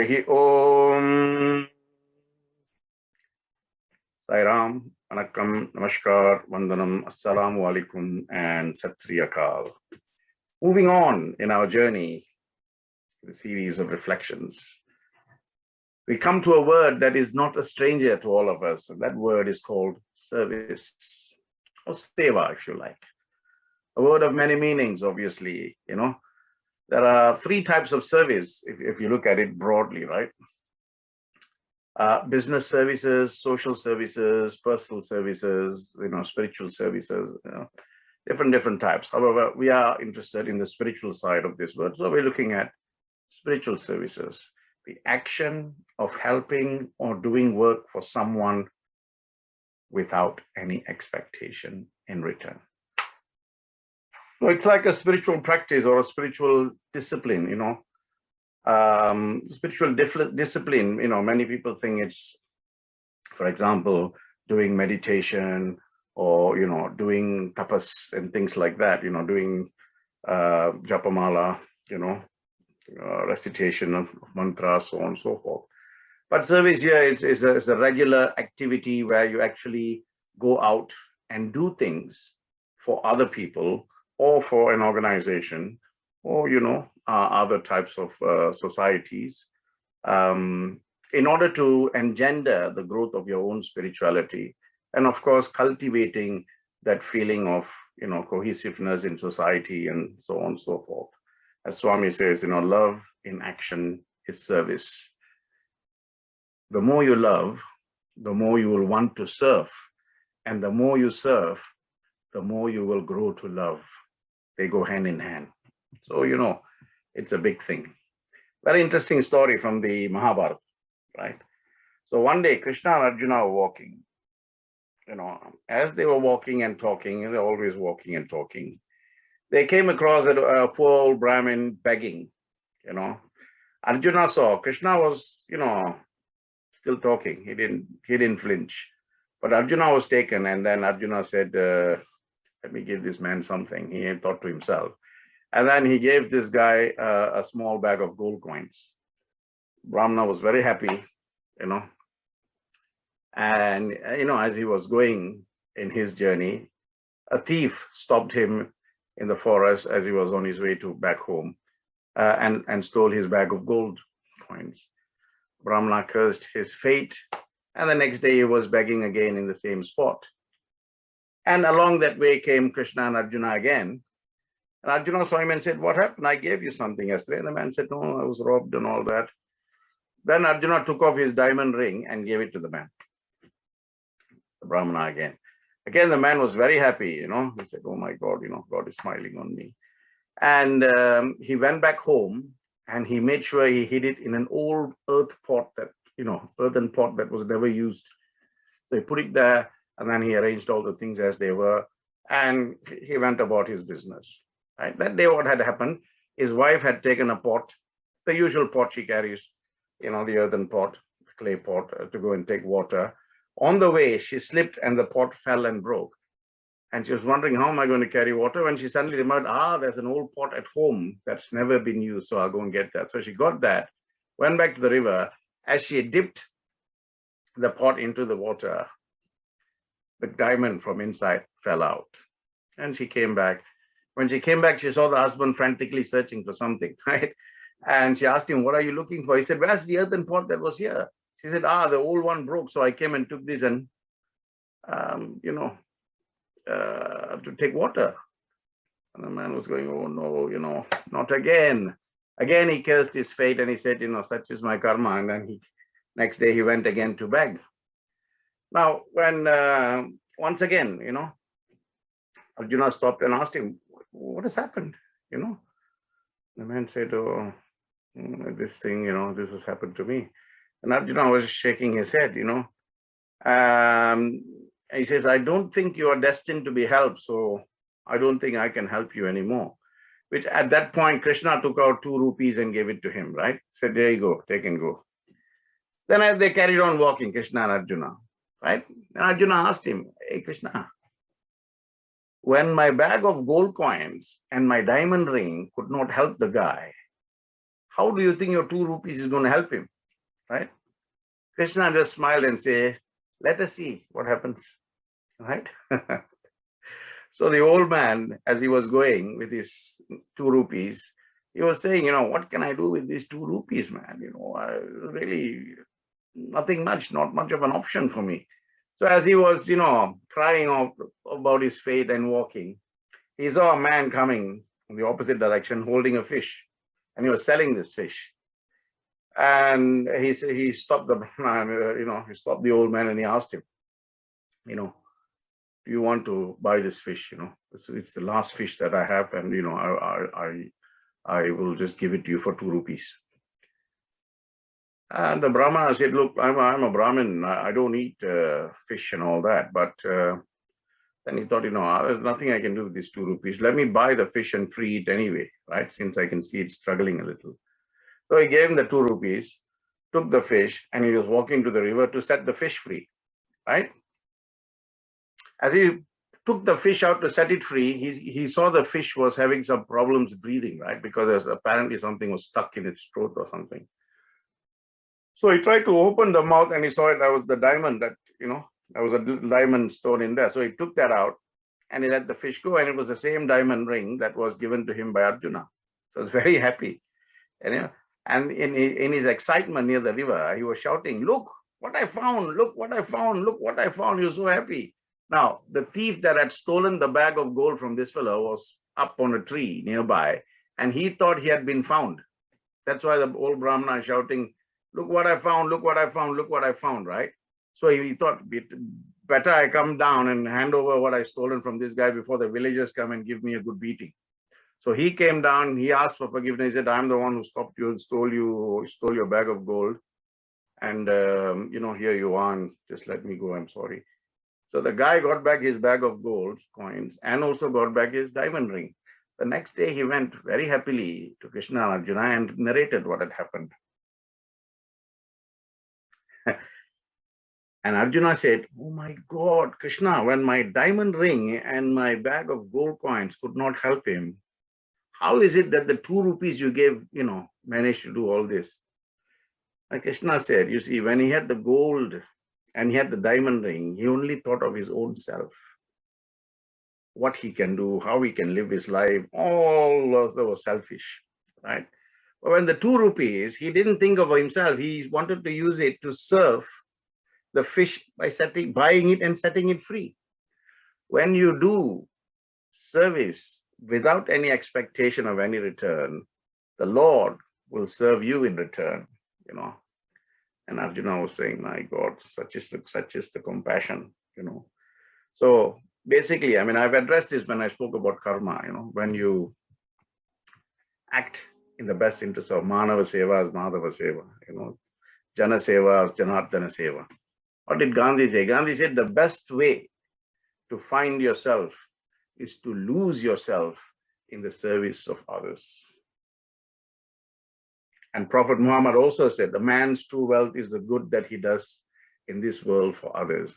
Harihi Om. Sai Ram, Vanakkam, Namaskar, Vandanam, Assalamu Alaikum, and Sat Sri Akal. Moving on in our journey, the series of reflections, we come to a word that is not a stranger to all of us, and that word is called service, or seva, if you like. A word of many meanings, obviously, There are three types of service, if you look at it broadly, right? Business services, social services, personal services, spiritual services, different types. However, we are interested in the spiritual side of this word. So we're looking at spiritual services, the action of helping or doing work for someone without any expectation in return. So it's like a spiritual practice or a spiritual discipline, spiritual discipline. Many people think it's, for example, doing meditation or, doing tapas and things like that, doing japamala, recitation of mantras, so on and so forth. But service here is a regular activity where you actually go out and do things for other people or for an organization or, other types of societies in order to engender the growth of your own spirituality. And of course, cultivating that feeling of, cohesiveness in society and so on and so forth. As Swami says, love in action is service. The more you love, the more you will want to serve. And the more you serve, the more you will grow to love. They go hand in hand. So, it's a big thing. Very interesting story from the Mahabharata, right? So one day, Krishna and Arjuna were walking. As they were walking and talking, and they're always walking and talking, they came across a poor old Brahmin begging, Arjuna saw Krishna was, still talking. He didn't flinch. But Arjuna was taken, and then Arjuna said, let me give this man something. He had thought to himself. And then he gave this guy a small bag of gold coins. Brahmana was very happy, And, as he was going in his journey, a thief stopped him in the forest as he was on his way back home and stole his bag of gold coins. Brahmana cursed his fate. And the next day he was begging again in the same spot. And along that way came Krishna and Arjuna again. And Arjuna saw him and said, what happened? I gave you something yesterday. And the man said, no, I was robbed and all that. Then Arjuna took off his diamond ring and gave it to the man, the Brahmana again. Again, the man was very happy, He said, oh my God, God is smiling on me. And he went back home and he made sure he hid it in an old earthen pot that was never used. So he put it there. And then he arranged all the things as they were, and he went about his business. Right? That day, what had happened, his wife had taken a pot, the usual pot she carries, the earthen pot, clay pot, to go and take water. On the way, she slipped and the pot fell and broke. And she was wondering, how am I going to carry water? When she suddenly remembered, there's an old pot at home that's never been used, so I'll go and get that. So she got that, went back to the river. As she dipped the pot into the water, the diamond from inside fell out. And she came back. When she came back, she saw the husband frantically searching for something, right? And she asked him, what are you looking for? He said, where's the earthen pot that was here? She said, the old one broke. So I came and took this and, to take water. And the man was going, oh no, not again. Again, he cursed his fate and he said, such is my karma. And then next day he went again to beg. Now, when once again, Arjuna stopped and asked him, what has happened? The man said, oh, this thing, this has happened to me. And Arjuna was shaking his head, he says, I don't think you are destined to be helped, so I don't think I can help you anymore. Which at that point, Krishna took out 2 rupees and gave it to him, right? Said, there you go, take and go. Then as they carried on walking, Krishna and Arjuna, right? And Arjuna asked him, hey, Krishna, when my bag of gold coins and my diamond ring could not help the guy, how do you think your 2 rupees is going to help him? right? Krishna just smiled and say, let us see what happens, right? So the old man, as he was going with his 2 rupees, he was saying, what can I do with these 2 rupees, man? I really, nothing much, not much of an option for me. So as he was, crying about his fate and walking, he saw a man coming in the opposite direction holding a fish, and he was selling this fish. And he stopped the man, he stopped the old man and he asked him, do you want to buy this fish? It's the last fish that I have, and I will just give it to you for 2 rupees. And the Brahmana said, look, I'm a Brahmin. I don't eat fish and all that. But then he thought, there's nothing I can do with these 2 rupees. Let me buy the fish and free it anyway, right? Since I can see it's struggling a little. So he gave him the 2 rupees, took the fish, and he was walking to the river to set the fish free, right? As he took the fish out to set it free, he saw the fish was having some problems breathing, right? Because apparently something was stuck in its throat or something. So he tried to open the mouth and he saw that was the diamond that, there was a diamond stone in there. So he took that out and he let the fish go, and it was the same diamond ring that was given to him by Arjuna. So he was very happy. And in his excitement near the river, he was shouting, look what I found, look what I found, look what I found. He was so happy. Now, the thief that had stolen the bag of gold from this fellow was up on a tree nearby, and he thought he had been found. That's why the old Brahmana is shouting, look what I found, look what I found, look what I found, right? So he thought, better I come down and hand over what I stolen from this guy before the villagers come and give me a good beating. So he came down, he asked for forgiveness. He said, I'm the one who stopped you and stole your bag of gold. And, here you are, and just let me go, I'm sorry. So the guy got back his bag of gold coins and also got back his diamond ring. The next day he went very happily to Krishna and Arjuna and narrated what had happened. And Arjuna said, oh my God, Krishna, when my diamond ring and my bag of gold coins could not help him, how is it that the 2 rupees you gave, managed to do all this? Like Krishna said, you see, when he had the gold and he had the diamond ring, he only thought of his own self, what he can do, how he can live his life. All of that was selfish, right? But when the 2 rupees, he didn't think of himself. He wanted to use it to serve the fish by buying it and setting it free. When you do service without any expectation of any return, the Lord will serve you in return, And Arjuna was saying, my God, such is the compassion, So basically, I've addressed this when I spoke about karma, when you act in the best interest of Manava Seva as Madhava Seva, Jana Seva as Janardana Seva. What did Gandhi say? Gandhi said the best way to find yourself is to lose yourself in the service of others. And Prophet Muhammad also said, the man's true wealth is the good that he does in this world for others.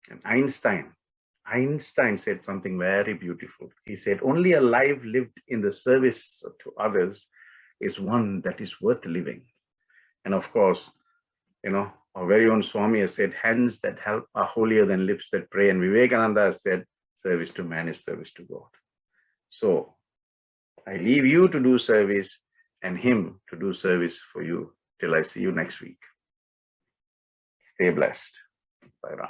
And Einstein said something very beautiful. He said, only a life lived in the service to others is one that is worth living. And of course, our very own Swami has said, hands that help are holier than lips that pray. And Vivekananda has said, service to man is service to God. So I leave you to do service and him to do service for you till I see you next week. Stay blessed. Sai Ram.